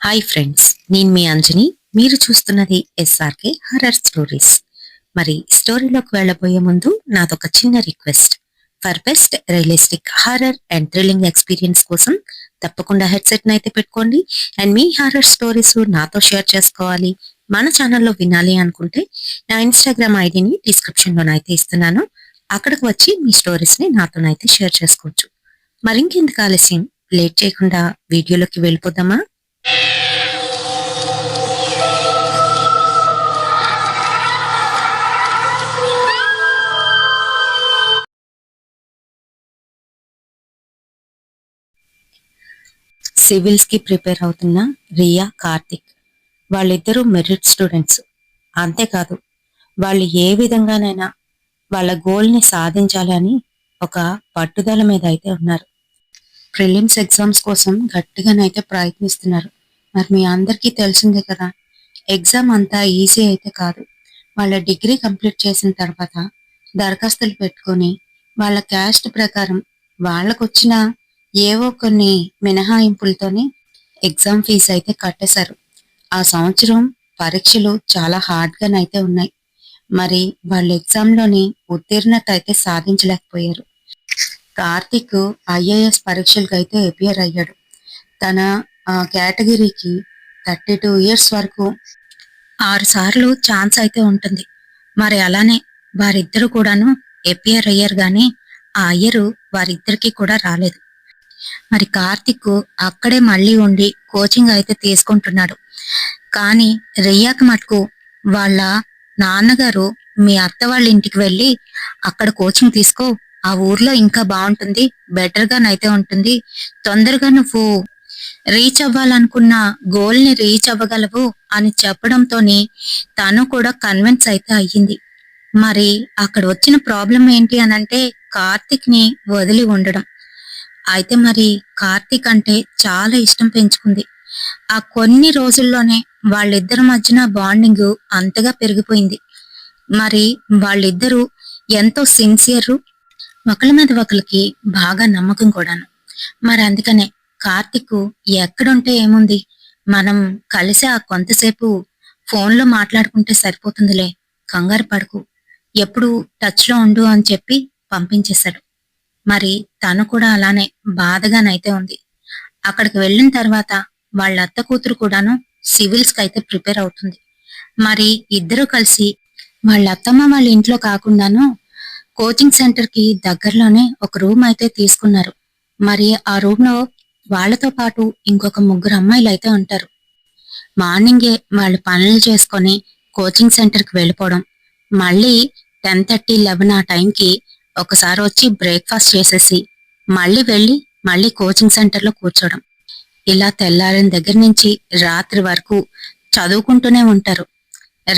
Hi friends, నేను మీ అంజని. మీరు చూస్తున్నది ఎస్ఆర్కే హర్రర్ స్టోరీస్. మరి స్టోరీలోకి వెళ్ళబోయే ముందు నాదొక చిన్న request. For best realistic horror and thrilling experience కోసం తప్పకుండా హెడ్సెట్ అయితే పెట్టుకోండి. అండ్ మీ హారర్ స్టోరీస్ నాతో షేర్ చేసుకోవాలి, మన ఛానల్లో వినాలి అనుకుంటే నా ఇన్స్టాగ్రామ్ ఐడిని డిస్క్రిప్షన్ లోనైతే ఇస్తున్నాను. అక్కడికి వచ్చి మీ స్టోరీస్ ని నాతోనైతే షేర్ చేసుకోవచ్చు. మరింకెందుకు ఆలస్యం, లేట్ చేయకుండా వీడియోలోకి వెళ్ళిపోదామా? సివిల్స్ కి ప్రిపేర్ అవుతున్న రియా, కార్తిక్ వాళ్ళిద్దరూ మెరిట్ స్టూడెంట్స్. అంతేకాదు, వాళ్ళు ఏ విధంగానైనా వాళ్ళ గోల్ ని సాధించాలి అని ఒక పట్టుదల మీద అయితే ఉన్నారు. ప్రిలిమ్స్ ఎగ్జామ్స్ కోసం గట్టిగానైతే ప్రయత్నిస్తున్నారు. మరి మీ అందరికీ తెలిసిందే కదా, ఎగ్జామ్ అంతా ఈజీ అయితే కాదు. వాళ్ళ డిగ్రీ కంప్లీట్ చేసిన తర్వాత దరఖాస్తులు పెట్టుకొని వాళ్ళ క్యాస్ట్ ప్రకారం వాళ్ళకొచ్చిన ఏవో కొన్ని మినహాయింపులతోనే ఎగ్జామ్ ఫీజు అయితే కట్టేశారు. ఆ సంవత్సరం పరీక్షలు చాలా హార్డ్గానైతే ఉన్నాయి. మరి వాళ్ళ ఎగ్జామ్లోని ఉత్తీర్ణత అయితే సాధించలేకపోయారు. కార్తిక్ ఐఏఎస్ పరీక్షలకు అయితే అపియర్ అయ్యాడు. తన కేటగిరీకి 32 years వరకు 6 సార్లు ఛాన్స్ అయితే ఉంటుంది. మరి అలానే వారిద్దరు కూడాను అపియర్ అయ్యారు, గాని ఆ అయ్యరు వారిద్దరికి కూడా రాలేదు. మరి కార్తిక్ అక్కడే మళ్ళీ ఉండి కోచింగ్ అయితే తీసుకుంటున్నాడు. కానీ రియాకి మటుకు వాళ్ళ నాన్నగారు, మీ అత్త వాళ్ళ ఇంటికి వెళ్ళి అక్కడ కోచింగ్ తీసుకో, ఆ ఊర్లో ఇంకా బాగుంటుంది, బెటర్ గానైతే ఉంటుంది, తొందరగా నువ్వు రీచ్ అవ్వాలనుకున్న గోల్ ని రీచ్ అవ్వగలవు అని చెప్పడంతోని తను కూడా కన్విన్స్ అయితే అయ్యింది. మరి అక్కడ వచ్చిన ప్రాబ్లం ఏంటి అనంటే కార్తిక్ ని వదిలి ఉండడం. అయితే మరి కార్తిక్ అంటే చాలా ఇష్టం పెంచుకుంది. ఆ కొన్ని రోజుల్లోనే వాళ్ళిద్దరి మధ్యన బాండింగ్ అంతగా పెరిగిపోయింది. మరి వాళ్ళిద్దరూ ఎంతో సిన్సియర్, ఒకరి మీద ఒకరికి బాగా నమ్మకం కూడాను. మరి అందుకనే కార్తిక్ ఎక్కడుంటే ఏముంది, మనం కలిసి ఆ కొంతసేపు ఫోన్లో మాట్లాడుకుంటే సరిపోతుందిలే, కంగారు పడకు, ఎప్పుడు టచ్ లో ఉండు అని చెప్పి పంపించేశాడు. మరి తను కూడా అలానే బాధగానైతే ఉంది. అక్కడికి వెళ్ళిన తర్వాత వాళ్ళ అత్త కూతురు కూడాను సివిల్స్ కి అయితే ప్రిపేర్ అవుతుంది. మరి ఇద్దరు కలిసి వాళ్ళ అత్తమ్మ వాళ్ళ ఇంట్లో కాకుండాను కోచింగ్ సెంటర్ కి దగ్గరలోనే ఒక రూమ్ అయితే తీసుకున్నారు. మరి ఆ రూమ్ లో వాళ్ళతో పాటు ఇంకొక 3 అమ్మాయిలు అయితే ఉంటారు. మార్నింగే వాళ్ళు పనులు చేసుకొని కోచింగ్ సెంటర్ కి వెళ్ళిపోవడం, మళ్ళీ 10:30, 11 ఆ టైంకి ఒకసారి వచ్చి బ్రేక్ఫాస్ట్ చేసేసి మళ్ళీ వెళ్ళి మళ్ళీ కోచింగ్ సెంటర్ లో కూర్చోవడం. ఇలా తెల్లారిన దగ్గర నుంచి రాత్రి వరకు చదువుకుంటూనే ఉంటారు.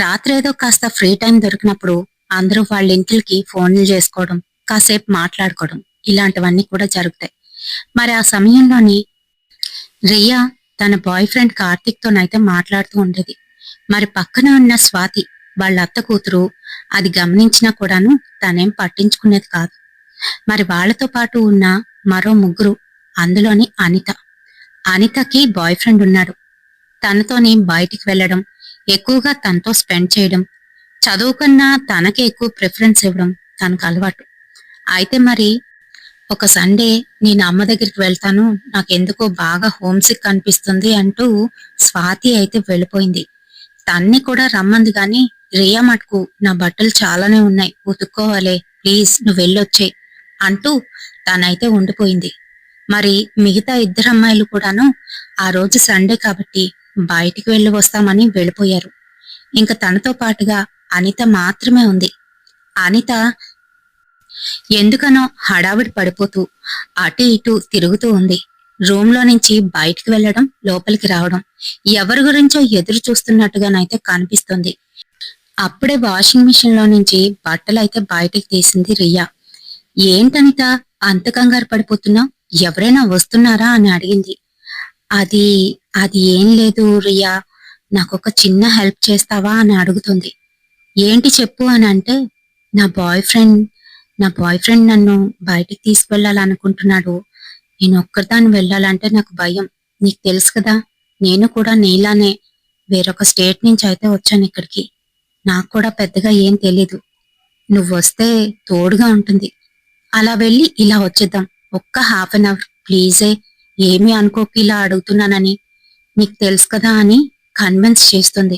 రాత్రి ఏదో కాస్త ఫ్రీ టైం దొరికినప్పుడు అందరూ వాళ్ళ ఇంటికి ఫోన్లు చేసుకోవడం, కాసేపు మాట్లాడుకోవడం, ఇలాంటివన్నీ కూడా జరుగుతాయి. మరి ఆ సమయంలోని రియా తన బాయ్ ఫ్రెండ్ కార్తిక్ తోనైతే మాట్లాడుతూ ఉండేది. మరి పక్కన ఉన్న స్వాతి, వాళ్ళ అత్త కూతురు, అది గమనించినా కూడాను తనేం పట్టించుకునేది కాదు. మరి వాళ్ళతో పాటు ఉన్న మరో 3, అందులోని అనిత. అనితకి బాయ్ ఫ్రెండ్ ఉన్నాడు. తనతోని బయటికి వెళ్ళడం, ఎక్కువగా తనతో స్పెండ్ చేయడం, చదువు కన్నా తనకే ఎక్కువ ప్రిఫరెన్స్ ఇవ్వడం తనకు అలవాటు. అయితే మరి ఒక సండే నేను అమ్మ దగ్గరికి వెళ్తాను, నాకెందుకో బాగా హోమ్ సిక్ అనిపిస్తుంది అంటూ స్వాతి అయితే వెళ్ళిపోయింది. తన్ని కూడా రమ్మంది గాని రియా మటుకు నా బట్టలు చాలానే ఉన్నాయి, ఉతుక్కోవాలే, ప్లీజ్ నువ్వు వెళ్ళొచ్చే అంటూ తనైతే ఉండిపోయింది. మరి మిగతా 2 అమ్మాయిలు కూడాను ఆ రోజు సండే కాబట్టి బయటికి వెళ్ళి వస్తామని వెళ్ళిపోయారు. ఇంకా తనతో పాటుగా అనిత మాత్రమే ఉంది. అనిత ఎందుకనో హడావిడి పడిపోతూ అటు ఇటు తిరుగుతూ ఉంది. రూమ్ లో నుంచి బయటికి వెళ్లడం, లోపలికి రావడం, ఎవరి గురించో ఎదురు చూస్తున్నట్టుగానైతే కనిపిస్తుంది. అప్పుడే వాషింగ్ మిషన్ లో నుంచి బట్టలైతే బయటికి తీసింది రియా. ఏంటనిత అంత కంగారు పడిపోతున్నా, ఎవరైనా వస్తున్నారా అని అడిగింది. అది అది ఏం లేదు రియా, నాకొక చిన్న హెల్ప్ చేస్తావా అని అడుగుతుంది. ఏంటి చెప్పు అని అంటే, నా బాయ్ ఫ్రెండ్ నా బాయ్ ఫ్రెండ్ నన్ను బయటికి తీసుకువెళ్ళాలనుకుంటున్నాడు. నేను ఒక్కదాన్ని వెళ్ళాలంటే నాకు భయం, నీకు తెలుసు కదా, నేను కూడా నీలానే వేరొక స్టేట్ నుంచి అయితే వచ్చాను ఇక్కడికి. నాకు కూడా పెద్దగా ఏం తెలీదు. నువ్వొస్తే తోడుగా ఉంటుంది. అలా వెళ్ళి ఇలా వచ్చేద్దాం. ఒక్క హాఫ్ అన్ అవర్ ప్లీజే. ఏమీ అనుకోకు ఇలా అడుగుతున్నానని. నీకు తెలుసు కదా అని కన్విన్స్ చేస్తుంది.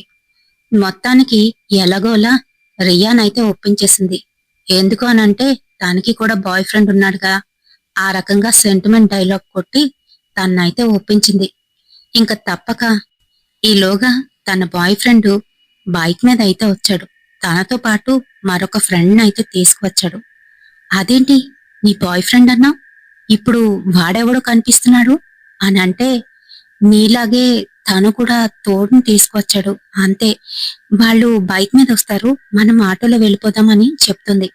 మొత్తానికి ఎలాగోలా రియానైతే ఒప్పించేసింది. ఎందుకు అనంటే తనకి కూడా బాయ్ ఫ్రెండ్ ఉన్నాడుగా. ఆ రకంగా సెంటిమెంట్ డైలాగ్ కొట్టి తన్నైతే ఒప్పించింది. ఇంక తప్పక ఈలోగా తన బాయ్ ఫ్రెండ్ బైక్ మీద అయితే వచ్చాడు. తనతో పాటు మరొక ఫ్రెండ్ అయితే తీసుకువచ్చాడు. అదేంటి నీ బాయ్ ఫ్రెండ్ అన్నావు, ఇప్పుడు వాడెవడో కనిపిస్తున్నాడు అని అంటే, నీలాగే తను కూడా తోడుని తీసుకొచ్చాడు అంతే. వాళ్ళు బైక్ మీద వస్తారు, మనం ఆటోలో వెళ్ళిపోదామని చెప్తుంది.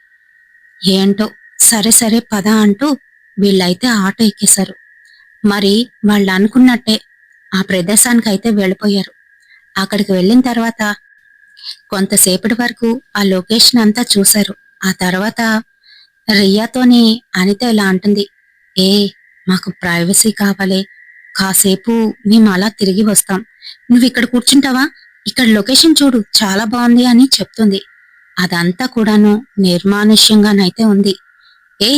ఏంటో సరే సరే పద అంటూ వీళ్ళైతే ఆటో ఎక్కేశారు. మరి వాళ్ళు అనుకున్నట్టే ఆ ప్రదేశానికి అయితే వెళ్ళిపోయారు. అక్కడికి వెళ్ళిన తర్వాత కొంతసేపటి వరకు ఆ లొకేషన్ అంతా చూశారు. ఆ తర్వాత రియాతోని అనిత ఇలా అంటుంది, ఏ మాకు ప్రైవసీ కావాలి, కాసేపు మేము అలా తిరిగి వస్తాం, నువ్వు ఇక్కడ కూర్చుంటావా, ఇక్కడ లొకేషన్ చూడు చాలా బాగుంది అని చెప్తుంది. అదంతా కూడాను నిర్మానుష్యంగానైతే ఉంది. ఏ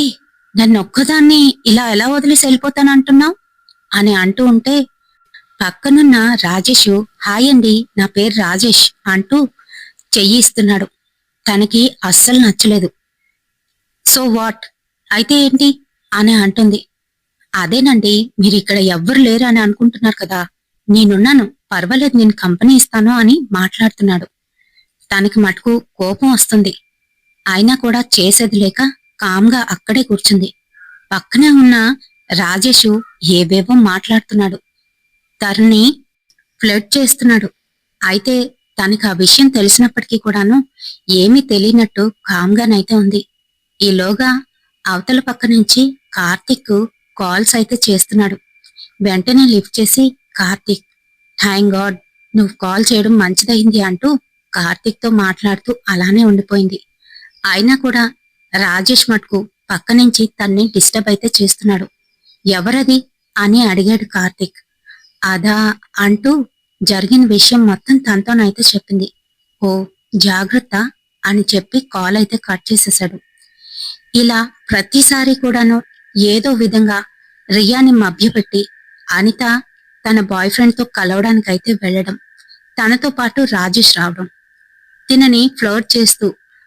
నన్ను ఒక్కదాన్ని ఇలా ఎలా వదిలేసి వెళ్ళిపోతానంటున్నావు అని అంటూ ఉంటే, పక్కనున్న రాజేష్ హాయ్ అండి నా పేరు రాజేష్ అంటూ చెయ్యి ఇస్తున్నాడు. తనకి అస్సలు నచ్చలేదు. సో వాట్ అయితే ఏంటి అని అంటుంది. అదేనండి మీరు ఇక్కడ ఎవ్వరు లేరు అని అనుకుంటున్నారు కదా, నేనున్నాను పర్వాలేదు నేను కంపెనీ ఇస్తాను అని మాట్లాడుతున్నాడు. తనకి మటుకు కోపం వస్తుంది. అయినా కూడా చేసేది లేక కామ్గా అక్కడే కూర్చుంది. పక్కనే ఉన్న రాజేష్ ఏవేవో మాట్లాడుతున్నాడు, తనని ఫ్లర్ట్ చేస్తున్నాడు. అయితే తనకి ఆ విషయం తెలిసినప్పటికీ కూడాను ఏమీ తెలియనట్టు కామ్గానైతే ఉంది. ఈలోగా అవతల పక్క నుంచి కార్తిక్ కాల్స్ అయితే చేస్తున్నాడు. వెంటనే లిఫ్ట్ చేసి, కార్తిక్ థ్యాంక్ గాడ్ నువ్వు కాల్ చేయడం మంచిదైంది అంటూ కార్తిక్ తో మాట్లాడుతూ అలానే ఉండిపోయింది. అయినా కూడా రాజేష్ మటుకు పక్క నుంచి తన్ని డిస్టర్బ్ అయితే చేస్తున్నాడు. ఎవరది అని అడిగాడు కార్తిక్. అదా అంటూ జరిగిన విషయం మొత్తం తనతోనైతే చెప్పింది. ఓ జాగ్రత్త అని చెప్పి కాల్ అయితే కట్ చేసేశాడు. ఇలా ప్రతిసారి కూడాను ఏదో విధంగా రియాని మభ్యపెట్టి అనిత తన బాయ్ ఫ్రెండ్ తో కలవడానికైతే వెళ్లడం, తనతో పాటు రాజేష్ రావడం, తినని ఫ్లర్ట్ చేస్తూ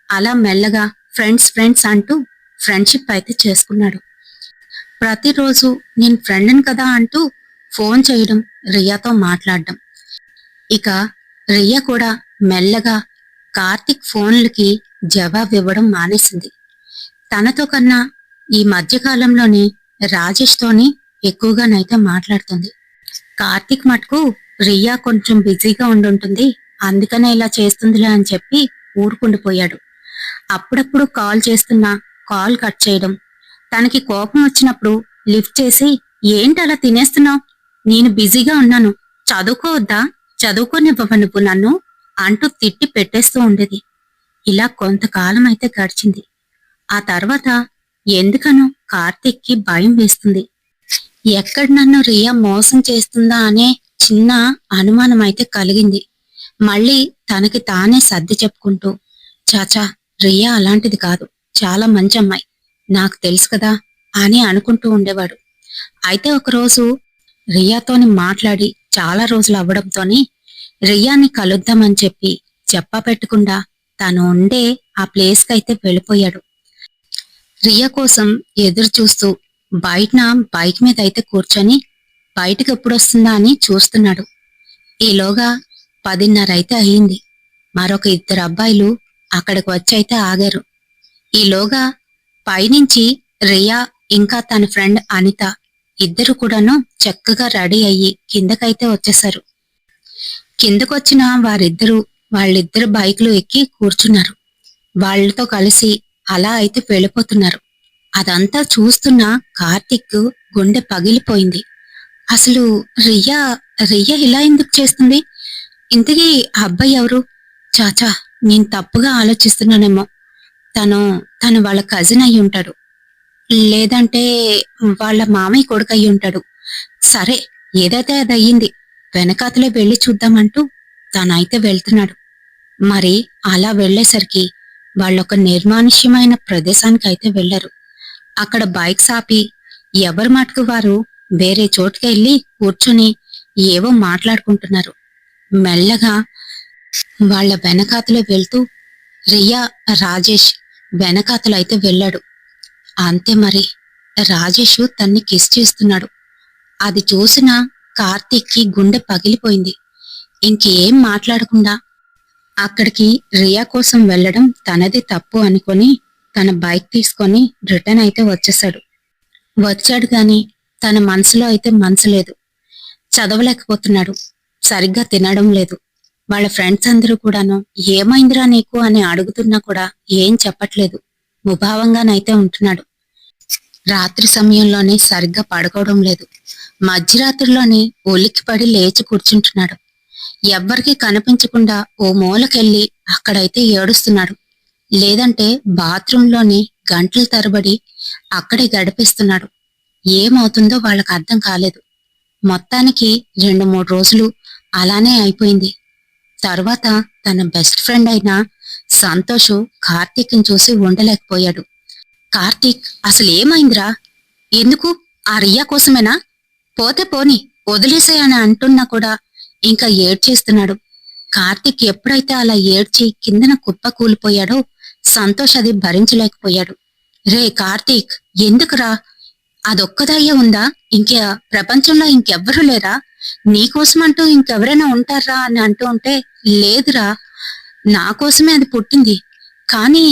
అలా మెల్లగా ఫ్రెండ్స్ ఫ్రెండ్స్ అంటూ ఫ్రెండ్షిప్ అయితే చేసుకున్నాడు. ప్రతిరోజు నేను ఫ్రెండ్ని కదా అంటూ ఫోన్ చేయడం, రియాతో మాట్లాడడం. ఇక రియా కూడా మెల్లగా కార్తిక్ ఫోన్లకి జవాబు ఇవ్వడం మానేసింది. తనతో కన్నా ఈ మధ్యకాలంలోనే రాజేష్ తోని ఎక్కువగానైతే మాట్లాడుతుంది. కార్తిక్ మటుకు రియా కొంచెం బిజీగా ఉండుంటుంది, అందుకనే ఇలా చేస్తుందిలే అని చెప్పి ఊరుకుండిపోయాడు. అప్పుడప్పుడు కాల్ చేస్తున్నా కాల్ కట్ చేయడం, తనకి కోపం వచ్చినప్పుడు లిఫ్ట్ చేసి ఏంటి అలా తినేస్తున్నావు, నేను బిజీగా ఉన్నాను, చదువుకోవద్దా, చదువుకోనివ్వవ నువ్వు నన్ను అంటూ తిట్టి పెట్టేస్తూ ఉండేది. ఇలా కొంతకాలం అయితే గడిచింది. ఆ తర్వాత ఎందుకనో కార్తిక్కి భయం వేస్తుంది. ఎక్కడ నన్ను రియా మోసం చేస్తుందా అనే చిన్న అనుమానం అయితే కలిగింది. మళ్ళీ తనకి తానే సర్ది చెప్పుకుంటూ, చాచా రియా అలాంటిది కాదు, చాలా మంచి అమ్మాయి, నాకు తెలుసు కదా అని అనుకుంటూ ఉండేవాడు. అయితే ఒకరోజు రియాతోని మాట్లాడి చాలా రోజులు అవ్వడంతోని రియాని కలుద్దామని చెప్పి చెప్పా పెట్టకుండా తను ఉండే ఆ ప్లేస్ కైతే వెళ్ళిపోయాడు. రియా కోసం ఎదురు చూస్తూ బయటన బైక్ మీద అయితే కూర్చొని బయటకు ఎప్పుడొస్తుందా అని చూస్తున్నాడు. ఈలోగా 10:30 అయితే అయింది. మరొక 2 అబ్బాయిలు అక్కడికి వచ్చి అయితే ఆగారు. ఈలోగా పైనుంచి రియా ఇంకా తన ఫ్రెండ్ అనిత ఇద్దరు కూడాను చక్కగా రెడీ అయ్యి కిందకైతే వచ్చేశారు. కిందకొచ్చిన వారిద్దరూ వాళ్ళిద్దరు బైక్లు ఎక్కి కూర్చున్నారు. వాళ్లతో కలిసి అలా అయితే వెళ్ళిపోతున్నారు. అదంతా చూస్తున్న కార్తిక్ గుండె పగిలిపోయింది. అసలు రియా రియా ఇలా ఎందుకు చేస్తుంది, ఇంతకీ ఆ అబ్బాయి ఎవరు, చాచా నేను తప్పుగా ఆలోచిస్తున్నానేమో, తను వాళ్ళ కజిన్ అయి ఉంటాడు, లేదంటే వాళ్ళ మామయ్య కొడుకు అయి ఉంటాడు. సరే ఏదైతే అది అయ్యింది, వెనకాతలే వెళ్లి చూద్దామంటూ తనైతే వెళ్తున్నాడు. మరి అలా వెళ్లేసరికి వాళ్ళొక నిర్మానుష్యమైన ప్రదేశానికైతే వెళ్లరు. అక్కడ బైక్స్ ఆపి ఎవరి మటుకు వారు వేరే చోటుకెళ్ళి కూర్చుని ఏవో మాట్లాడుకుంటున్నారు. మెల్లగా వాళ్ళ వెనకాతలే వెళ్తూ రియా, రాజేష్ వెనకాతలైతే వెళ్ళాడు. అంతే మరి, రాజేష్ తన్ని కిస్ చేస్తున్నాడు. అది చూసిన కార్తీక్కి గుండె పగిలిపోయింది. ఇంకేం మాట్లాడకుండా అక్కడికి రియా కోసం వెళ్లడం తనది తప్పు అనుకొని తన బైక్ తీసుకొని రిటర్న్ అయితే వచ్చాడు గాని తన మనసులో అయితే మనసు లేదు. చదవలేకపోతున్నాడు, సరిగ్గా తినడం లేదు. వాళ్ళ ఫ్రెండ్స్ అందరూ కూడాను ఏమైందిరా నీకు అని అడుగుతున్నా కూడా ఏం చెప్పట్లేదు. ముభావంగానైతే ఉంటున్నాడు. రాత్రి సమయంలోనే సరిగ్గా పడుకోవడం లేదు. మధ్యరాత్రిలోని ఉలిక్కిపడి లేచి కూర్చుంటున్నాడు. ఎవ్వరికీ కనిపించకుండా ఓ మూలకెళ్ళి అక్కడైతే ఏడుస్తున్నాడు. లేదంటే బాత్రూంలోని గంటల తరబడి అక్కడే గడిపిస్తున్నాడు. ఏమవుతుందో వాళ్ళకు అర్థం కాలేదు. మొత్తానికి 2-3 రోజులు అలానే అయిపోయింది. తర్వాత తన బెస్ట్ ఫ్రెండ్ అయిన సంతోష్ కార్తీక్ని చూసి ఉండలేకపోయాడు. కార్తీక్, అసలు ఏమైందిరా? ఎందుకు? ఆ రియా కోసమేనా? పోతే పోని, వదిలేసేయని అంటున్నా కూడా ఇంకా ఏడ్చేస్తున్నాడు. కార్తీక్ ఎప్పుడైతే అలా ఏడ్చి కిందన కుప్ప కూలిపోయాడో సంతోష్ అది భరించలేకపోయాడు. రే కార్తీక్, ఎందుకురా? అదొక్కదయ్యే ఉందా? ఇంకే ప్రపంచంలో ఇంకెవ్వరూ లేరా? నీకోసమంటూ ఇంకెవరైనా ఉంటారా అని అంటూ ఉంటే, లేదురా, నా కోసమే అది పుట్టింది. కానీ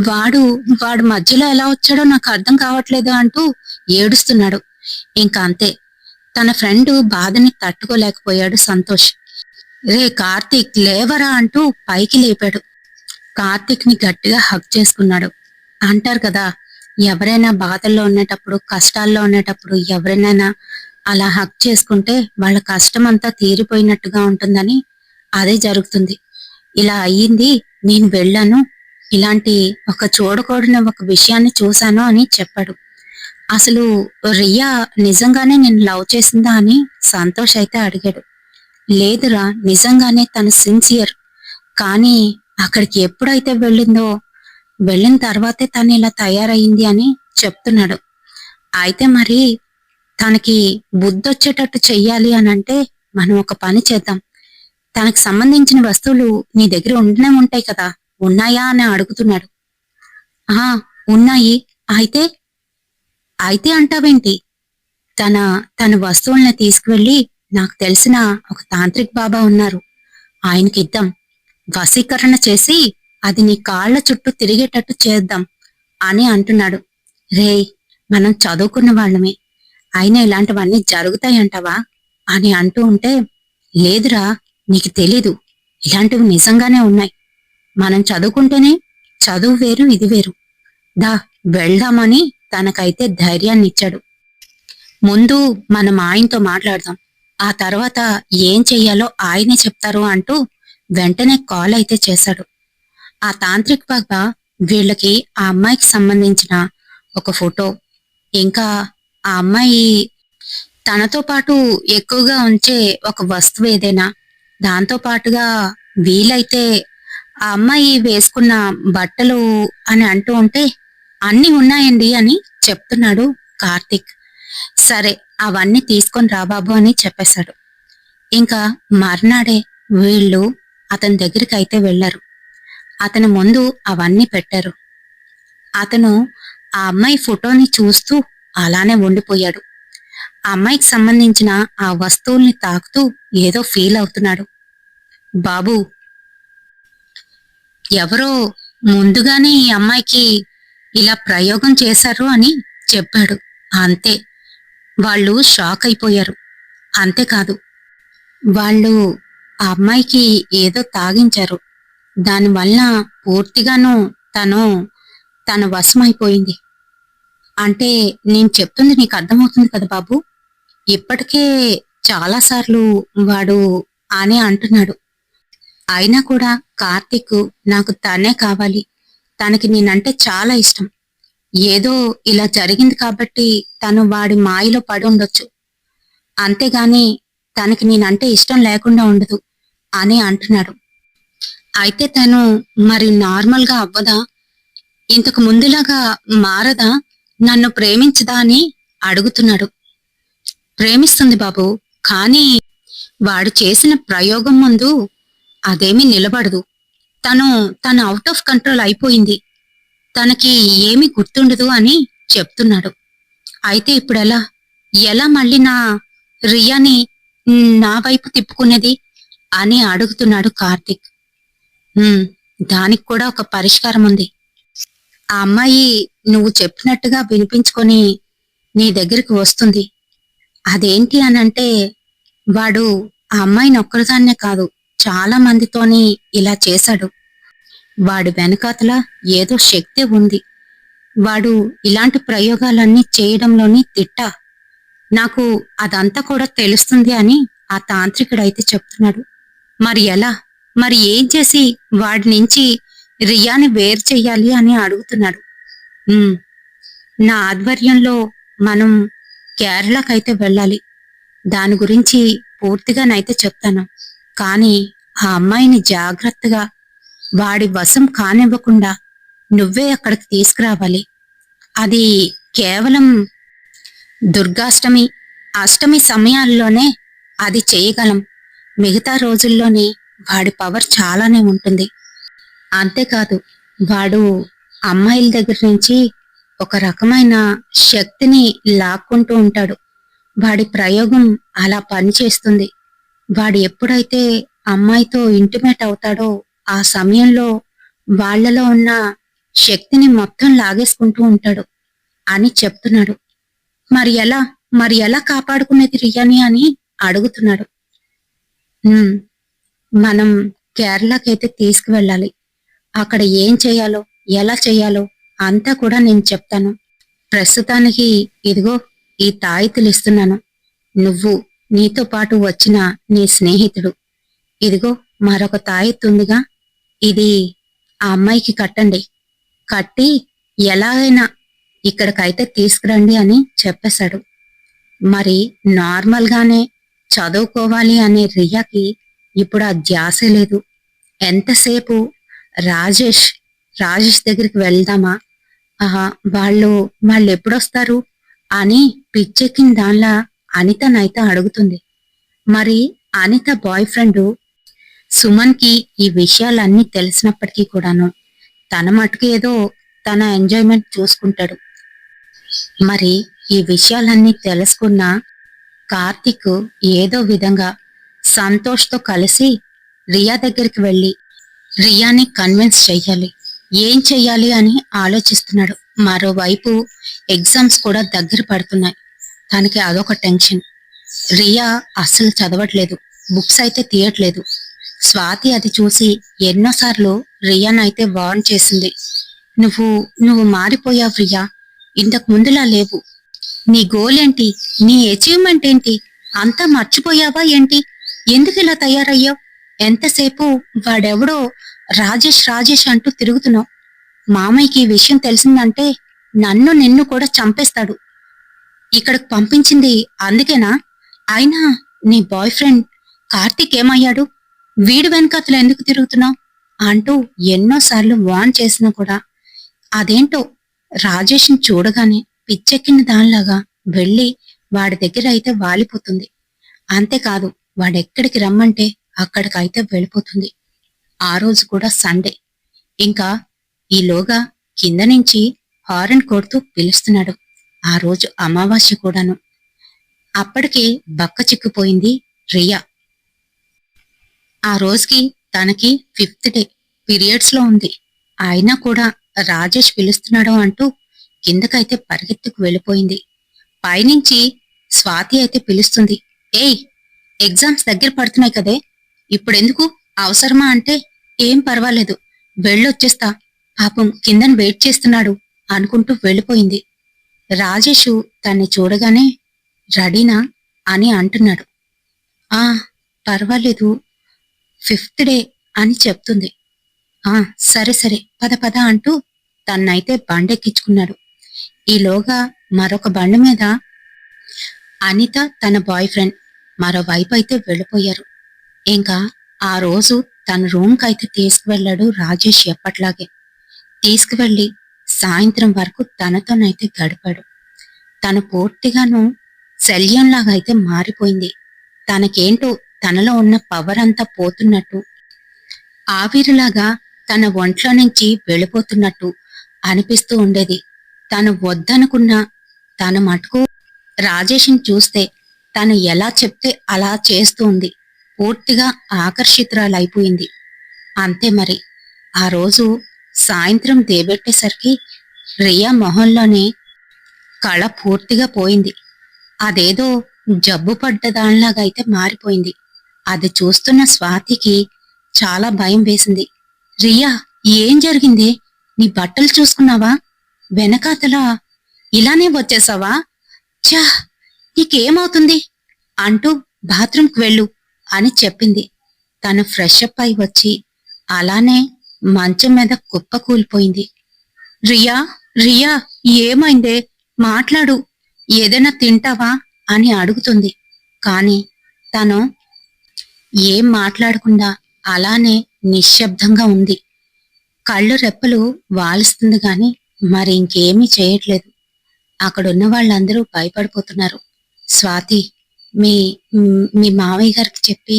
వాడు మధ్యలో ఎలా వచ్చాడో నాకు అర్థం కావట్లేదు అంటూ ఏడుస్తున్నాడు. ఇంకా అంతే, తన ఫ్రెండ్ బాధని తట్టుకోలేకపోయాడు సంతోష్. రే కార్తీక్, లేవరా అంటూ పైకి లేపాడు. కార్తీక్ ని గట్టిగా హగ్ చేసుకున్నాడు. అంటారు కదా, ఎవరైనా బాధల్లో ఉండేటప్పుడు, కష్టాల్లో ఉండేటప్పుడు ఎవరైనా అలా హక్ చేసుకుంటే వాళ్ళ కష్టం అంతా తీరిపోయినట్టుగా ఉంటుందని. అదే జరుగుతుంది. ఇలా అయ్యింది, నేను వెళ్ళాను, ఇలాంటి ఒక చూడకూడని ఒక విషయాన్ని చూశాను అని చెప్పాడు. అసలు రియా నిజంగానే నేను లవ్ చేసిందా అని సంతోష్ అయితే అడిగాడు. లేదురా, నిజంగానే తను సిన్సియర్. కానీ అక్కడికి ఎప్పుడైతే వెళ్ళిన తర్వాతే తను ఇలా తయారయ్యింది అని చెప్తున్నాడు. అయితే మరి తనకి బుద్ధొచ్చేటట్టు చెయ్యాలి అని అంటే మనం ఒక పని చేద్దాం. తనకు సంబంధించిన వస్తువులు నీ దగ్గర ఉండనే ఉంటాయి కదా, ఉన్నాయా అని అడుగుతున్నాడు. ఆ, ఉన్నాయి. అయితే అయితే అంటావేంటి? తన వస్తువుల్ని తీసుకువెళ్ళి నాకు తెలిసిన ఒక తాంత్రిక్ బాబా ఉన్నారు, ఆయనకిద్దాం. వశీకరణ చేసి అది నీ కాళ్ల చుట్టూ తిరిగేటట్టు చేద్దాం అని అంటున్నాడు. రేయ్, మనం చదువుకున్న వాళ్ళమే, అయినా ఇలాంటివన్నీ జరుగుతాయంటావా అని అంటూ ఉంటే, లేదురా, నీకు తెలీదు, ఇలాంటివి నిజంగానే ఉన్నాయి. మనం చదువుకుంటేనే, చదువు వేరు ఇది వేరు, దా వెళ్దామని తనకైతే ధైర్యాన్ని ఇచ్చాడు. ముందు మనం ఆయనతో మాట్లాడదాం, ఆ తర్వాత ఏం చెయ్యాలో ఆయనే చెప్తారు అంటూ వెంటనే కాల్ అయితే చేశాడు. ఆ తాంత్రిక్ బాబా వీళ్ళకి ఆ అమ్మాయికి సంబంధించిన ఒక ఫోటో, ఇంకా ఆ అమ్మాయి తనతో పాటు ఎక్కువగా ఉంచే ఒక వస్తువు ఏదైనా, దాంతో పాటుగా వీలైతే ఆ అమ్మాయి వేసుకున్న బట్టలు అని అంటూ ఉంటే, అన్నీ ఉన్నాయండి అని చెప్తున్నాడు కార్తీక్. సరే, అవన్నీ తీసుకొని రా బాబు అని చెప్పేశాడు. ఇంకా మర్నాడే వీళ్ళు అతని దగ్గరికి అయితే వెళ్లారు. అతని ముందు అవన్నీ పెట్టారు. అతను ఆ అమ్మాయి ఫోటోని చూస్తూ అలానే ఉండిపోయాడు. ఆ అమ్మాయికి సంబంధించిన ఆ వస్తువుల్ని తాకుతూ ఏదో ఫీల్ అవుతున్నాడు. బాబు, ఎవరో ముందుగానే ఈ అమ్మాయికి ఇలా ప్రయోగం చేశారు అని చెప్పాడు. అంతే, వాళ్ళు షాక్ అయిపోయారు. అంతేకాదు, వాళ్ళు ఆ అమ్మాయికి ఏదో తాగించారు. దానివల్ల పూర్తిగాను తన వశమైపోయింది. అంటే నేను చెప్తుంది నీకు అర్థమవుతుంది కదా బాబు? ఇప్పటికే చాలాసార్లు వాడు అని అంటున్నాడు. అయినా కూడా కార్తీక్ నాకు తనే కావాలి, తనకి నేనంటే చాలా ఇష్టం. ఏదో ఇలా జరిగింది కాబట్టి తను వాడి మాయలో పడి ఉండొచ్చు. అంతేగాని తనకి నేనంటే ఇష్టం లేకుండా ఉండదు అని అంటున్నాడు. అయితే తను మరి నార్మల్గా అవ్వదా? ఇంతకు ముందులాగా మారదా? నన్ను ప్రేమించదా అని అడుగుతున్నాడు. ప్రేమిస్తుంది బాబు, కానీ వాడు చేసిన ప్రయోగం ముందు అదేమీ నిలబడదు. తను తన అవుట్ ఆఫ్ కంట్రోల్ అయిపోయింది, తనకి ఏమీ గుర్తుండదు అని చెప్తున్నాడు. అయితే ఇప్పుడెలా? ఎలా మళ్ళీ రియాని నా వైపు తిప్పుకునేది అని అడుగుతున్నాడు కార్తీక్. దానికి కూడా ఒక పరిష్కారం ఉంది. ఆ అమ్మాయి నువ్వు చెప్పినట్టుగా వినిపించుకొని నీ దగ్గరికి వస్తుంది. అదేంటి అనంటే, వాడు ఆ అమ్మాయిని ఒక్కరిదాన్నే కాదు, చాలా మందితోని ఇలా చేశాడు. వాడి వెనకాతల ఏదో శక్తి ఉంది. వాడు ఇలాంటి ప్రయోగాలన్నీ చేయడంలోని తిట్ట. నాకు అదంతా కూడా తెలుస్తుంది అని ఆ తాంత్రికుడైతే చెప్తున్నాడు. మరి ఎలా? మరి ఏం చేసి వాడి నుంచి రియాని వేరు చెయ్యాలి అని అడుగుతున్నాడు. నా ఆధ్వర్యంలో మనం కేరళకైతే వెళ్ళాలి. దాని గురించి పూర్తిగానైతే చెప్తాను. కానీ ఆ అమ్మాయిని జాగ్రత్తగా వాడి వశం కానివ్వకుండా నువ్వే అక్కడికి తీసుకురావాలి. అది కేవలం దుర్గాష్టమి, అష్టమి సమయాల్లోనే అది చేయగలం. మిగతా రోజుల్లోనే వాడి పవర్ చాలానే ఉంటుంది. అంతేకాదు, వాడు అమ్మాయిల దగ్గర నుంచి ఒక రకమైన శక్తిని లాక్కుంటూ ఉంటాడు. వాడి ప్రయోగం అలా పనిచేస్తుంది. వాడు ఎప్పుడైతే అమ్మాయితో ఇంటిమేట్ అవుతాడో ఆ సమయంలో వాళ్లలో ఉన్న శక్తిని మొత్తం లాగేసుకుంటూ ఉంటాడు అని చెప్తున్నాడు. మరి ఎలా కాపాడుకునేది రియాని అని అడుగుతున్నాడు. మనం కేరళకైతే తీసుకువెళ్ళాలి. అక్కడ ఏం చేయాలో, ఎలా చేయాలో అంతా కూడా నేను చెప్తాను. ప్రస్తుతానికి ఇదిగో ఈ తాయితులు ఇస్తున్నాను. నువ్వు, నీతో పాటు వచ్చిన నీ స్నేహితుడు, ఇదిగో మరొక తాయెత్తు ఉందిగా, ఇది ఆ అమ్మాయికి కట్టండి. కట్టి ఎలాగైనా ఇక్కడికైతే తీసుకురండి అని చెప్పేశాడు. మరి నార్మల్గానే చదువుకోవాలి అనే రియాకి ఇప్పుడు ఆ ధ్యాస లేదు. ఎంతసేపు రాజేష్ దగ్గరికి వెళ్దామా, వాళ్ళు ఎప్పుడొస్తారు అని పిచ్చెక్కిన దానిలా అనితనైతే అడుగుతుంది. మరి అనిత బాయ్ ఫ్రెండ్ సుమన్ కి ఈ విషయాలన్నీ తెలిసినప్పటికీ కూడాను తన మటుకు ఏదో తన ఎంజాయ్మెంట్ చూసుకుంటాడు. మరి ఈ విషయాలన్నీ తెలుసుకున్న కార్తీక్ ఏదో విధంగా సంతోష్తో కలిసి రియా దగ్గరికి వెళ్ళి రియాని కన్విన్స్ చెయ్యాలి. ఏం చెయ్యాలి అని ఆలోచిస్తున్నాడు. మరోవైపు ఎగ్జామ్స్ కూడా దగ్గర పడుతున్నాయి. తనకి అదొక టెన్షన్. రియా అస్సలు చదవట్లేదు, బుక్స్ అయితే తీయట్లేదు. స్వాతి అది చూసి ఎన్నోసార్లు రియానైతే వార్న్ చేసింది. నువ్వు మారిపోయావు రియా, ఇంతకు ముందులా లేవు. నీ గోల్ ఏంటి? నీ అచీవ్మెంట్ ఏంటి? అంతా మర్చిపోయావా ఏంటి? ఎందుకు ఇలా తయారయ్యావు? ఎంతసేపు వాడెవడో రాజేష్ అంటూ తిరుగుతున్నావు. మామయ్యకి ఈ విషయం తెలిసిందంటే నిన్ను కూడా చంపేస్తాడు. ఇక్కడికి పంపించింది అందుకేనా? అయినా నీ బాయ్ ఫ్రెండ్ కార్తీక్ ఏమయ్యాడు? వీడి వెనకాతలు ఎందుకు తిరుగుతున్నావు అంటూ ఎన్నోసార్లు వార్న్ చేసినా కూడా అదేంటో రాజేష్ని చూడగానే పిచ్చెక్కిన దానిలాగా వెళ్ళి వాడి దగ్గర అయితే వాలిపోతుంది. అంతేకాదు, వాడెక్కడికి రమ్మంటే అక్కడికైతే వెళ్ళిపోతుంది. ఆ రోజు కూడా సండే. ఇంకా ఈలోగా కింద నుంచి హారన్ కొడుతూ పిలుస్తున్నాడు. ఆ రోజు అమావాస్య కూడాను. అప్పటికి బక్క చిక్కిపోయింది రియా. ఆ రోజుకి తనకి 5th డే పీరియడ్స్ లో ఉంది. అయినా కూడా రాజేష్ పిలుస్తున్నాడు అంటూ కిందకైతే పరిగెత్తుకు వెళ్ళిపోయింది. పైనుంచి స్వాతి అయితే పిలుస్తుంది. ఏయ్, ఎగ్జామ్స్ దగ్గర పడుతున్నాయి కదే, ఇప్పుడెందుకు? అవసరమా అంటే ఏం పర్వాలేదు, వెళ్ళొచ్చేస్తా, పాపం కిందని వెయిట్ చేస్తున్నాడు అనుకుంటూ వెళ్ళిపోయింది. రాజేషు తన్ని చూడగానే రెడీనా అని అంటున్నాడు. పర్వాలేదు, 5th డే అని చెప్తుంది. సరే పద అంటూ తన్నైతే బండెక్కించుకున్నాడు. ఈలోగా మరొక బండి మీద అనిత తన బాయ్ ఫ్రెండ్ మరోవైపు అయితే వెళ్ళిపోయారు. ఇంకా ఆ రోజు తన రూమ్కి అయితే తీసుకువెళ్ళాడు రాజేష్ ఎప్పట్లాగే. తీసుకువెళ్ళి సాయంత్రం వరకు తనతోనైతే గడిపాడు. తను పూర్తిగాను శల్యంలాగా అయితే మారిపోయింది. తనకేంటో తనలో ఉన్న పవర్ అంతా పోతున్నట్టు, ఆవిరిలాగా తన ఒంట్లో నుంచి వెళ్ళిపోతున్నట్టు అనిపిస్తూ ఉండేది. తను వద్దనుకున్నా తన మటుకు రాజేష్ని చూస్తే తను ఎలా చెప్తే అలా చేస్తూ ఉంది. పూర్తిగా ఆకర్షితురాలైపోయింది. అంతే మరి. ఆ రోజు సాయంత్రం దేబెట్టేసరికి రియా మొహంలోనే కళ పూర్తిగా పోయింది. అదేదో జబ్బు పడ్డ దానిలాగా అయితే మారిపోయింది. అది చూస్తున్న స్వాతికి చాలా భయం వేసింది. రియా, ఏం జరిగింది? నీ బట్టలు చూసుకున్నావా? వెనకాతల ఇలానే వచ్చేసావా? ఛా, నీకేమవుతుంది అంటూ బాత్రూంకి వెళ్ళు అని చెప్పింది. తను ఫ్రెష్ అప్ అయి వచ్చి అలానే మంచం మీద కుప్పకూలిపోయింది. రియా, రియా, ఏమైందే? మాట్లాడు, ఏదైనా తింటావా అని అడుగుతుంది. కాని తను ఏం మాట్లాడకుండా అలానే నిశ్శబ్దంగా ఉంది. కళ్ళు రెప్పలు వాలుస్తుంది గాని మరి ఇంకేమీ చేయట్లేదు. అక్కడున్న వాళ్ళందరూ భయపడిపోతున్నారు. స్వాతి, మీ మీ మావయ్య గారికి చెప్పి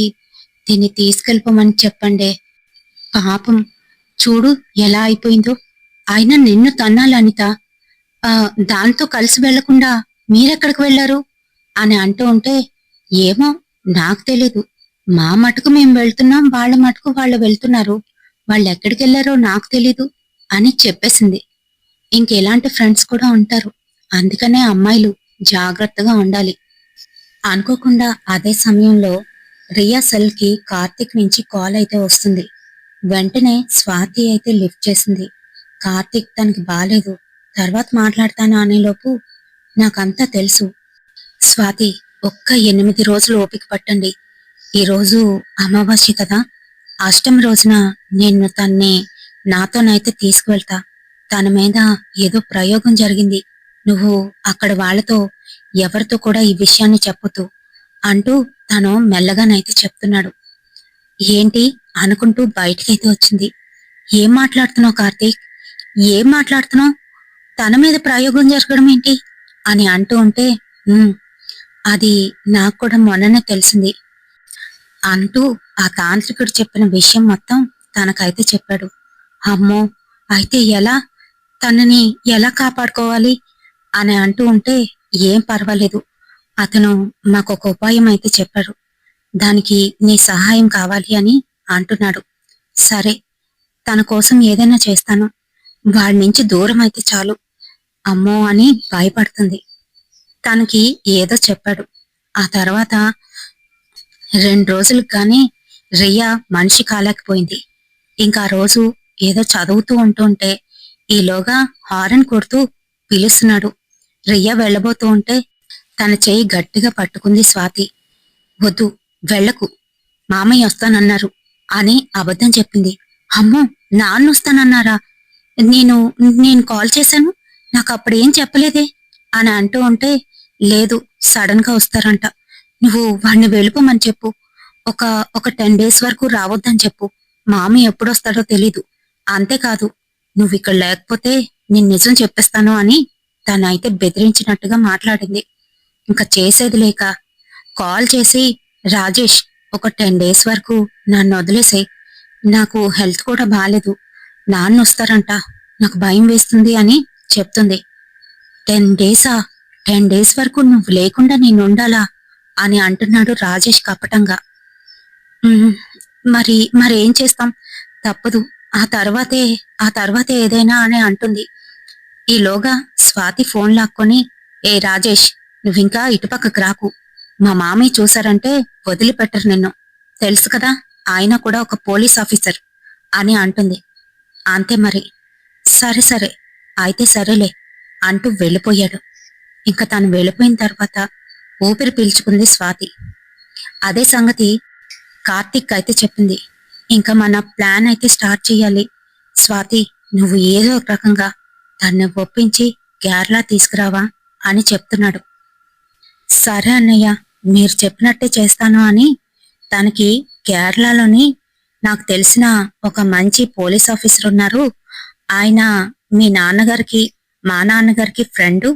దీన్ని తీసుకెళ్ళిపోమని చెప్పండే. పాపం, చూడు ఎలా అయిపోయిందో. అయినా నిన్ను తన్నాలి అనిత. దాంతో కలిసి వెళ్లకుండా మీరెక్కడికి వెళ్లారు అని అంటూ ఉంటే, ఏమో నాకు తెలీదు. మా మటుకు మేము వెళ్తున్నాం, వాళ్ళ మటుకు వాళ్ళు వెళ్తున్నారు. వాళ్ళు ఎక్కడికి వెళ్లారో నాకు తెలీదు అని చెప్పేసింది. ఇంకెలాంటి ఫ్రెండ్స్ కూడా ఉంటారు. అందుకనే అమ్మాయిలు జాగ్రత్తగా ఉండాలి. అనుకోకుండా అదే సమయంలో రియా సెల్ కి కార్తిక్ నుంచి కాల్ అయితే వస్తుంది. వెంటనే స్వాతి అయితే లిఫ్ట్ చేసింది. కార్తిక్ తనకి బాలేదు, తర్వాత మాట్లాడతాను అనేలోపు, నాకంతా తెలుసు స్వాతి, ఒక్క 8 రోజులు ఓపిక పట్టండి. ఈరోజు అమావాస్య కదా, అష్టమి రోజున నేను తన్ని నాతోనైతే తీసుకువెళ్తా. తన మీద ఏదో ప్రయోగం జరిగింది. నువ్వు అక్కడ వాళ్లతో ఎవరితో కూడా ఈ విషయాన్ని చెప్పొద్దు అంటూ తను మెల్లగానైతే చెప్తున్నాడు. ఏంటి అనుకుంటూ బయటికైతే వచ్చింది. ఏం మాట్లాడుతున్నావు కార్తీక్? ఏం మాట్లాడుతున్నావు? తన మీద ప్రయోగం జరగడం ఏంటి అని అంటూ ఉంటే, అది నాకు కూడా మొన్ననే తెలిసింది అంటూ ఆ తాంత్రికుడు చెప్పిన విషయం మొత్తం తనకైతే చెప్పాడు. అమ్మో, అయితే ఎలా? తనని ఎలా కాపాడుకోవాలి అని అంటూ ఉంటే, ఏం పర్వాలేదు, అతను మాకొక ఉపాయం అయితే చెప్పాడు, దానికి నీ సహాయం కావాలి అని అంటున్నాడు. సరే, తన కోసం ఏదైనా చేస్తాను, వాడి నుంచి దూరం అయితే చాలు. అమ్మో అని భయపడుతుంది. తనకి ఏదో చెప్పాడు. ఆ తర్వాత 2 రోజులకు గాని రియా మనిషి కాలేకపోయింది. ఇంకా రోజు ఏదో చదువుతూ ఉంటుంటే ఈలోగా హారన్ కొడుతూ పిలుస్తున్నాడు. రియా వెళ్ళబోతూ ఉంటే తన చేయి గట్టిగా పట్టుకుంది స్వాతి. వద్దు, వెళ్లకు, మామయ్య వస్తానన్నారు అని అబద్ధం చెప్పింది. అమ్మో, నాన్న వస్తానన్నారా? నేను నేను కాల్ చేశాను, నాకు అప్పుడేం చెప్పలేదే అని అంటూ ఉంటే, లేదు, సడన్ గా వస్తారంట. నువ్వు వాడిని వెళ్ళిపోమని చెప్పు. ఒక ఒక 10 డేస్ వరకు రావద్దని చెప్పు. మామయ్య ఎప్పుడొస్తాడో తెలీదు. అంతేకాదు, నువ్వు ఇక్కడ లేకపోతే నేను నిజం చెప్పేస్తాను అని తనైతే బెదిరించినట్టుగా మాట్లాడింది. ఇంకా చేసేది లేక కాల్ చేసి, రాజేష్, ఒక 10 డేస్ వరకు నన్ను వదిలేసే, నాకు హెల్త్ కూడా బాలేదు, నాన్న వస్తారంట, నాకు భయం వేస్తుంది అని చెప్తుంది. 10 డేసా? 10 డేస్ వరకు నువ్వు లేకుండా నేను ఉండాలా అని అంటున్నాడు రాజేష్ కపటంగా. మరేం చేస్తాం, తప్పదు, ఆ తర్వాతే ఏదైనా అని అంటుంది. ఈలోగా స్వాతి ఫోన్ లాక్కొని, ఏ రాజేష్, నువ్వింకా ఇటుపక్కకు రాకు, మా మామయ్య చూశారంటే వదిలిపెట్టరు నిన్ను, తెలుసు కదా, ఆయన కూడా ఒక పోలీస్ ఆఫీసర్ అని అంటుంది. అంతే మరి. సరే సరే, అయితే సరేలే అంటూ వెళ్ళిపోయాడు. ఇంకా తను వెళ్ళిపోయిన తర్వాత ఊపిరి పీల్చుకుంది స్వాతి. అదే సంగతి కార్తిక్ అయితే చెప్పింది. ఇంకా మన ప్లాన్ అయితే స్టార్ట్ చెయ్యాలి. స్వాతి, నువ్వు ఏదో ఒక రకంగా తన్ని ఒప్పించి కేరళ తీసుకురావా అని చెప్తున్నాడు. సరే అన్నయ్య, మీరు చెప్పినట్టే చేస్తాను అని తనకి కేరళలోని నాకు తెలిసిన ఒక మంచి పోలీస్ ఆఫీసర్ ఉన్నారు. ఆయన మీ నాన్నగారికి మా నాన్నగారికి ఫ్రెండు.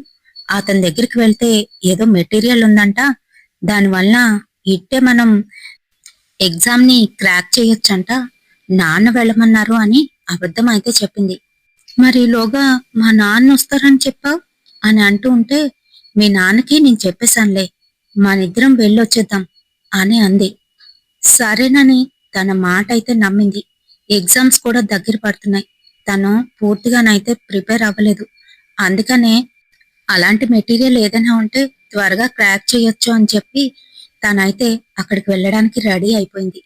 అతని దగ్గరికి వెళ్తే ఏదో మెటీరియల్ ఉందంట. దానివల్ల ఇట్టే మనం ఎగ్జామ్ ని క్రాక్ చేయొచ్చంట. నాన్న వెళ్ళమన్నారు అని అబద్ధం అయితే చెప్పింది. మరి ఈలోగా మా నాన్న వస్తారని చెప్పావు అని అంటూ ఉంటే, మీ నాన్నకి నేను చెప్పేశానులే, మనిద్దరం వెళ్ళొచ్చేద్దాం అని అంది. సరేనని తన మాట అయితే నమ్మింది. ఎగ్జామ్స్ కూడా దగ్గర పడుతున్నాయి. తను పూర్తిగానైతే ప్రిపేర్ అవ్వలేదు. అందుకనే అలాంటి మెటీరియల్ ఏదైనా ఉంటే త్వరగా క్రాక్ చేయొచ్చు అని చెప్పి తనైతే అక్కడికి వెళ్ళడానికి రెడీ అయిపోయింది.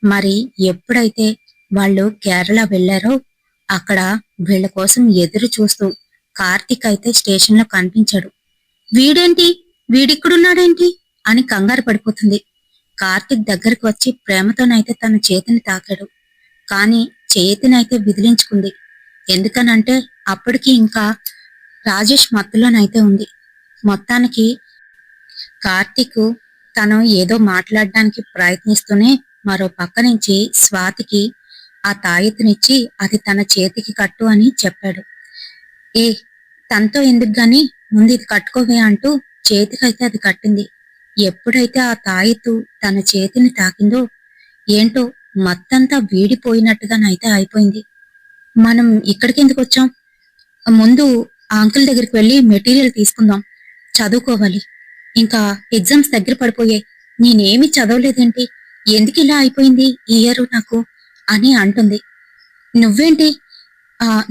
మరి ఎప్పుడైతే వాళ్ళు కేరళ వెళ్ళారో అక్కడ వీళ్ళ కోసం ఎదురు చూస్తూ కార్తీక్ అయితే స్టేషన్ లో కనిపించాడు. వీడేంటి, వీడిక్కడున్నాడేంటి అని కంగారు పడిపోతుంది. కార్తీక్ దగ్గరకు వచ్చి ప్రేమతోనైతే తన చేతిని తాకాడు. కాని చేతినైతే విదిలించుకుంది. ఎందుకనంటే అప్పటికి ఇంకా రాజేష్ మత్తులోనైతే ఉంది. మొత్తానికి కార్తీక్ తను ఏదో మాట్లాడడానికి ప్రయత్నిస్తూనే మరో పక్క నుంచి స్వాతికి ఆ తాయెత్తునిచ్చి అది తన చేతికి కట్టు అని చెప్పాడు. ఏ తనతో ఎందుకు గాని ముందు ఇది కట్టుకోవే అంటూ చేతికైతే అది కట్టింది. ఎప్పుడైతే ఆ తాయెత్తు తన చేతిని తాకిందో ఏంటో మత్తంతా వీడిపోయినట్టుగానైతే అయిపోయింది. మనం ఇక్కడికి ఎందుకు వచ్చాం? ముందు ఆ అంకుల్ దగ్గరికి వెళ్ళి మెటీరియల్ తీసుకుందాం, చదువుకోవాలి. ఇంకా ఎగ్జామ్స్ దగ్గర పడిపోయాయి. నేనేమి చదవలేదేంటి, ఎందుకు ఇలా అయిపోయింది ఈ ఇయర్ నాకు అని అంటుంది. నువ్వేంటి,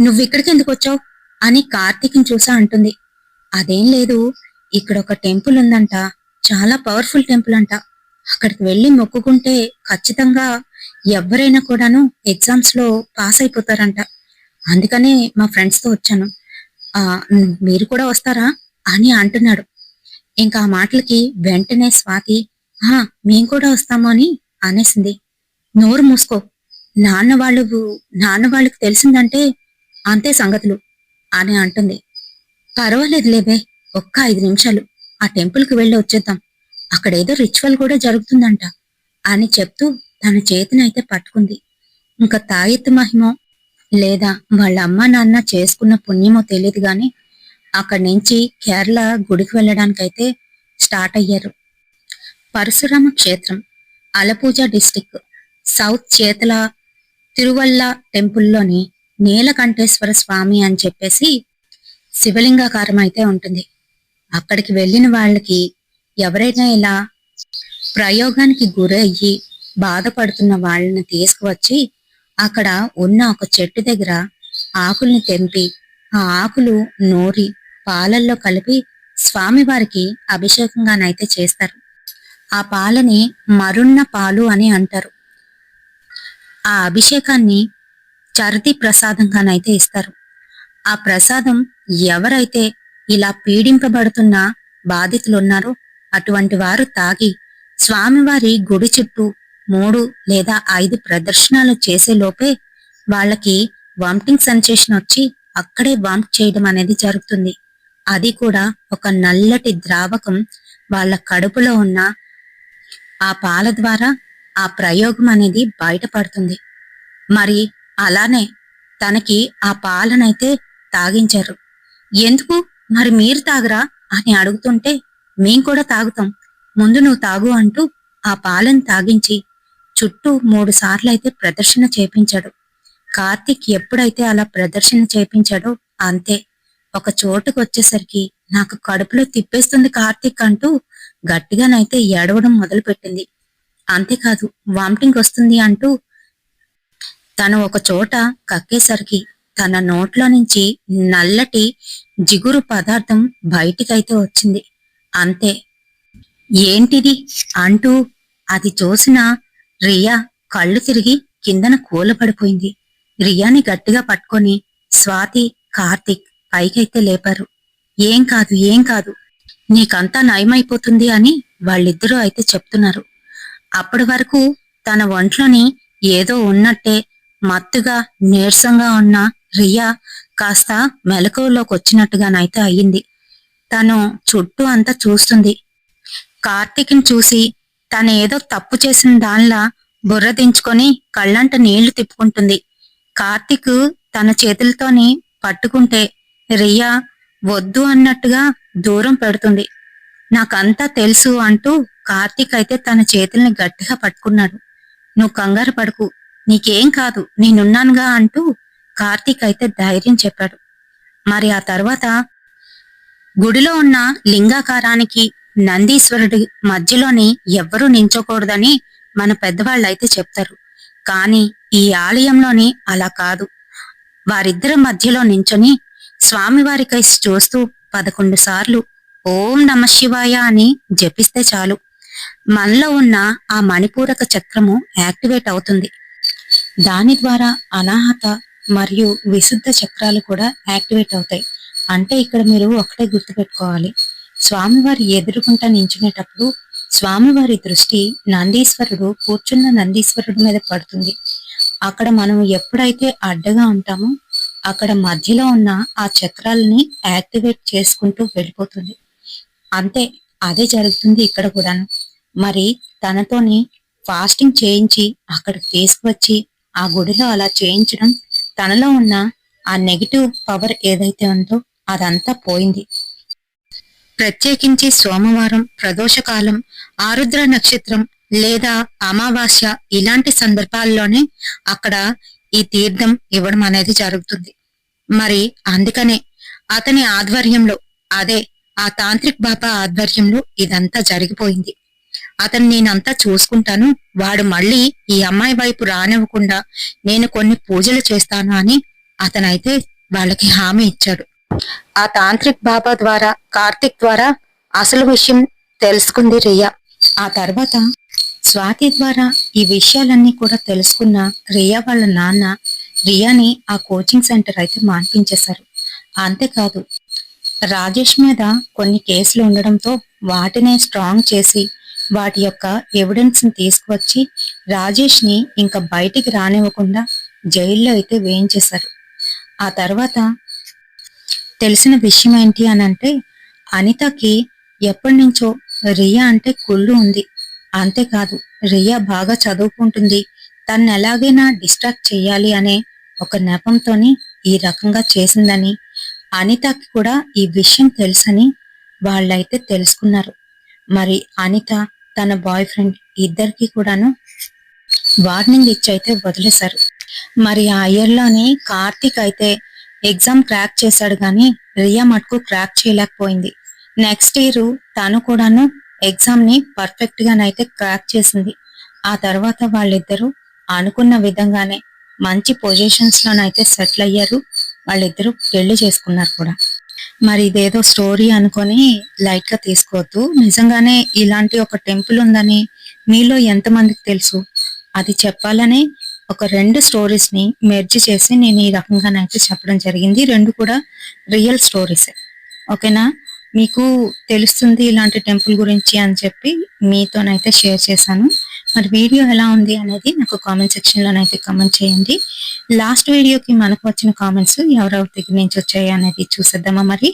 నువ్వు ఇక్కడికి ఎందుకు వచ్చావు అని కార్తీక్ని చూసా అంటుంది. అదేం లేదు, ఇక్కడ ఒక టెంపుల్ ఉందంట, చాలా పవర్ఫుల్ టెంపుల్ అంట. అక్కడికి వెళ్ళి మొక్కుకుంటే ఖచ్చితంగా ఎవరైనా కూడాను ఎగ్జామ్స్ లో పాస్ అయిపోతారంట. అందుకనే మా ఫ్రెండ్స్ తో వచ్చాను. ఆ మీరు కూడా వస్తారా అని అంటున్నాడు. ఇంకా ఆ మాటలకి వెంటనే స్వాతి మేం కూడా వస్తాము అని అనేసింది. నోరు మూసుకో, నాన్న వాళ్ళకి తెలిసిందంటే అంతే సంగతులు అని అంటుంది. పర్వాలేదులేవే, ఒక్క 5 నిమిషాలు ఆ టెంపుల్కి వెళ్ళి వచ్చేద్దాం, అక్కడేదో రిచువల్ కూడా జరుగుతుందంట అని చెప్తూ తన చేతినైతే పట్టుకుంది. ఇంకా తాయెత్తు మహిమో లేదా వాళ్ళ అమ్మా నాన్న చేసుకున్న పుణ్యమో తెలియదు గాని అక్కడి నుంచి కేరళ గుడికి వెళ్ళడానికైతే స్టార్ట్ అయ్యారు. పరశురామ క్షేత్రం, అలపూజ డిస్టిక్, సౌత్ చేతల తిరువల్ల టెంపుల్లోని నీలకంఠేశ్వర స్వామి అని చెప్పేసి శివలింగాకారం అయితే ఉంటుంది. అక్కడికి వెళ్ళిన వాళ్ళకి ఎవరైనా ఇలా ప్రయోగానికి గురయ్యి బాధపడుతున్న వాళ్ళని తీసుకువచ్చి అక్కడ ఉన్న ఒక చెట్టు దగ్గర ఆకుల్ని తెంపి ఆ ఆకులు నూరి పాలల్లో కలిపి స్వామివారికి అభిషేకంగానైతే చేస్తారు. ఆ పాలని మరున్న పాలు అని అంటారు. ఆ అభిషేకాన్ని చరతి ప్రసాదంగానైతే ఇస్తారు. ఆ ప్రసాదం ఎవరైతే ఇలా పీడింపబడుతున్న బాధితులున్నారో అటువంటి వారు తాగి స్వామివారి గుడి చుట్టూ 3 లేదా 5 ప్రదర్శనలు చేసే లోపే వాళ్ళకి వామిటింగ్ సెన్సేషన్ వచ్చి అక్కడే వామిట్ చేయడం అనేది జరుగుతుంది. అది కూడా ఒక నల్లటి ద్రావకం వాళ్ళ కడుపులో ఉన్న ఆ పాల ద్వారా ఆ ప్రయోగం అనేది బయటపడుతుంది. మరి అలానే తనకి ఆ పాలనైతే తాగించారు. ఎందుకు మరి మీరు తాగరా అని అడుగుతుంటే మేం కూడా తాగుతాం, ముందు నువ్వు తాగు అంటూ ఆ పాలను తాగించి చుట్టూ 3 సార్లు అయితే ప్రదర్శన చేపించాడు. కార్తీక్ ఎప్పుడైతే అలా ప్రదర్శన చేపించాడో అంతే, ఒక చోటుకు వచ్చేసరికి నాకు కడుపులో తిప్పేస్తుంది కార్తీక్ అంటూ గట్టిగానైతే ఏడవడం మొదలుపెట్టింది. అంతేకాదు వామిటింగ్ వస్తుంది అంటూ తను ఒక చోట కక్కేసరికి తన నోట్లో నుంచి నల్లటి జిగురు పదార్థం బయటికైతే వచ్చింది. అంతే, ఏంటిది అంటూ అది చూసిన రియా కళ్ళు తిరిగి కిందన కూలపడిపోయింది. రియాని గట్టిగా పట్టుకొని స్వాతి, కార్తీక్ పైకైతే లేపారు. ఏం కాదు, ఏం కాదు, నీకంతా నయమైపోతుంది అని వాళ్ళిద్దరూ అయితే చెప్తున్నారు. అప్పటి వరకు తన ఒంట్లోని ఏదో ఉన్నట్టే మత్తుగా నీరసంగా ఉన్న రియా కాస్త మెలకువలోకి వచ్చినట్టుగానైతే అయ్యింది. తను చుట్టూ అంతా చూస్తుంది. కార్తీక్ని చూసి తను ఏదో తప్పు చేసిన దానిలా బుర్ర దించుకొని కళ్ళంట నీళ్లు తిప్పుకుంటుంది. కార్తీక్ తన చేతులతోని పట్టుకుంటే రియా వద్దు అన్నట్టుగా దూరం పెడుతుంది. నాకంతా తెలుసు అంటూ కార్తీక్ అయితే తన చేతుల్ని గట్టిగా పట్టుకున్నాడు. నువ్వు కంగారు పడుకు, నీకేం కాదు, నేనున్నానుగా అంటూ కార్తీక్ అయితే ధైర్యం చెప్పాడు. మరి ఆ తర్వాత గుడిలో ఉన్న లింగాకారానికి నందీశ్వరుడి మధ్యలోని ఎవ్వరూ నించోకూడదని మన పెద్దవాళ్ళు అయితే చెప్తారు. కానీ ఈ ఆలయంలోని అలా కాదు. వారిద్దరి మధ్యలో నించొని స్వామివారికై చూస్తూ 11 సార్లు ఓం నమ శివాయ అని జపిస్తే చాలు, మనలో ఉన్న ఆ మణిపూరక చక్రము యాక్టివేట్ అవుతుంది. దాని ద్వారా అనాహత మరియు విశుద్ధ చక్రాలు కూడా యాక్టివేట్ అవుతాయి. అంటే ఇక్కడ మీరు ఒకటే గుర్తుపెట్టుకోవాలి, స్వామివారి ఎదురుకుంటా నించునేటప్పుడు స్వామివారి దృష్టి నందీశ్వరుడు కూర్చున్న నందీశ్వరుడి మీద పడుతుంది. అక్కడ మనం ఎప్పుడైతే అడ్డగా ఉంటామో అక్కడ మధ్యలో ఉన్న ఆ చక్రాలని యాక్టివేట్ చేసుకుంటూ వెళ్ళిపోతుంది. అంతే, అదే జరుగుతుంది ఇక్కడ కూడాను. మరి తనతోని ఫాస్టింగ్ చేయించి అక్కడికి తీసుకువచ్చి ఆ గుడిలో అలా చేయించడం తనలో ఉన్న ఆ నెగిటివ్ పవర్ ఏదైతే ఉందో అదంతా పోయింది. ప్రత్యేకించి సోమవారం, ప్రదోషకాలం, ఆరుద్ర నక్షత్రం లేదా అమావాస్య ఇలాంటి సందర్భాల్లోనే అక్కడ ఈ తీర్థం ఇవ్వడం అనేది జరుగుతుంది. మరి అందుకనే అతని ఆధ్వర్యంలో, అదే ఆ తాంత్రిక్ బాబా ఆధ్వర్యంలో ఇదంతా జరిగిపోయింది. అతను నేనంతా చూసుకుంటాను, వాడు మళ్ళీ ఈ అమ్మాయి వైపు రానివ్వకుండా నేను కొన్ని పూజలు చేస్తాను అని అతనైతే వాళ్ళకి హామీ ఇచ్చాడు. ఆ తాంత్రిక్ బాబా ద్వారా, కార్తిక్ ద్వారా అసలు విషయం తెలుసుకుంది రియా. ఆ తర్వాత స్వాతి ద్వారా ఈ విషయాలన్నీ కూడా తెలుసుకున్న రియా వాళ్ళ నాన్న రియాని ఆ కోచింగ్ సెంటర్ అయితే మాన్పించేశారు. అంతేకాదు, రాజేష్ మీద కొన్ని కేసులు ఉండడంతో వాటినే స్ట్రాంగ్ చేసి వాటి యొక్క ఎవిడెన్స్ ని తీసుకువచ్చి రాజేష్ ని ఇంకా బయటికి రానివ్వకుండా జైల్లో అయితే వేయించేశారు. ఆ తర్వాత తెలిసిన విషయం ఏంటి అని అంటే, అనితకి ఎప్పటి నుంచో రియా అంటే కుళ్ళు ఉంది. అంతేకాదు, రియా బాగా చదువుకుంటుంది, తను ఎలాగైనా డిస్ట్రాక్ట్ చెయ్యాలి అనే ఒక నెపంతోని ఈ రకంగా చేసిందని, అనితకి కూడా ఈ విషయం తెలుసని వాళ్ళైతే తెలుసుకున్నారు. మరి అనిత, తన బాయ్ ఫ్రెండ్ ఇద్దరికి కూడాను వార్నింగ్ ఇచ్చి అయితే వదిలేశారు. మరి ఆ ఇయర్లోని కార్తీక్ అయితే ఎగ్జామ్ క్రాక్ చేశాడు, కానీ రియా మటుకు క్రాక్ చేయలేకపోయింది. నెక్స్ట్ ఇయర్ తను కూడాను ఎగ్జామ్ ని పర్ఫెక్ట్ గానైతే క్రాక్ చేసింది. ఆ తర్వాత వాళ్ళిద్దరూ అనుకున్న విధంగానే మంచి పొజిషన్స్ లోనైతే సెటిల్ అయ్యారు. వాళ్ళిద్దరూ పెళ్లి చేసుకున్నారు కూడా. మరి ఇదేదో స్టోరీ అనుకొని లైట్ గా తీసుకోవద్దు. నిజంగానే ఇలాంటి ఒక టెంపుల్ ఉందని మీలో ఎంతమందికి తెలుసు? అది చెప్పాలనే ఒక 2 స్టోరీస్ ని మెర్జ్ చేసి నేను ఈ రకంగానైతే చెప్పడం జరిగింది. 2 కూడా రియల్ స్టోరీస్. ఓకేనా? మీకు తెలుస్తుంది ఇలాంటి టెంపుల్ గురించి అని చెప్పి మీతోనైతే షేర్ చేశాను. మరి వీడియో ఎలా ఉంది అనేది నాకు కామెంట్ సెక్షన్ లోనైతే కామెంట్ చేయండి. లాస్ట్ వీడియోకి మనకు వచ్చిన కామెంట్స్ ఎవరెవరి దగ్గర నుంచి వచ్చాయి అనేది చూసేద్దామా? మరి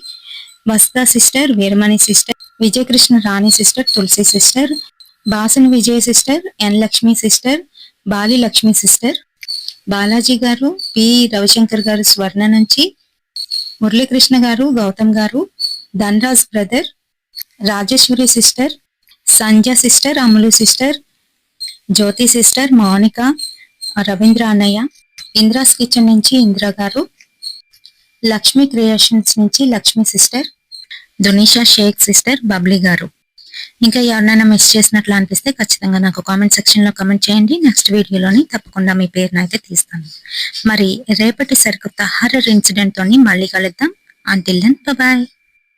Vasudha sister, Veeramani sister, Vijayakrishna Rani sister, Tulasi sister, Basana Vijaya sister, N Lakshmi sister, Bali Lakshmi sister, Balaji గారు, పి రవిశంకర్ గారు స్వర్ణ నుంచి, మురళీకృష్ణ గారు, గౌతమ్ గారు, Dhanraj brother, Rajeshwari sister, Sanjay sister, అమలు సిస్టర్, జ్యోతి సిస్టర్, మౌనిక, రవీంద్ర అన్నయ్య, ఇంద్రాస్ కిచెన్ నుంచి ఇంద్ర గారు, లక్ష్మీ క్రియేషన్స్ నుంచి లక్ష్మి సిస్టర్, దునిషా షేక్ సిస్టర్, బబ్లీ గారు. ఇంకా ఎవరినైనా మిస్ చేసినట్లు అనిపిస్తే ఖచ్చితంగా నాకు కామెంట్ సెక్షన్ లో కామెంట్ చేయండి. నెక్స్ట్ వీడియోలోని తప్పకుండా మీ పేరును అయితే తీస్తాను. మరి రేపటి సరికొత్త హర్రర్ ఇన్సిడెంట్ తోని మళ్ళీ కలుద్దాం. Until then bye.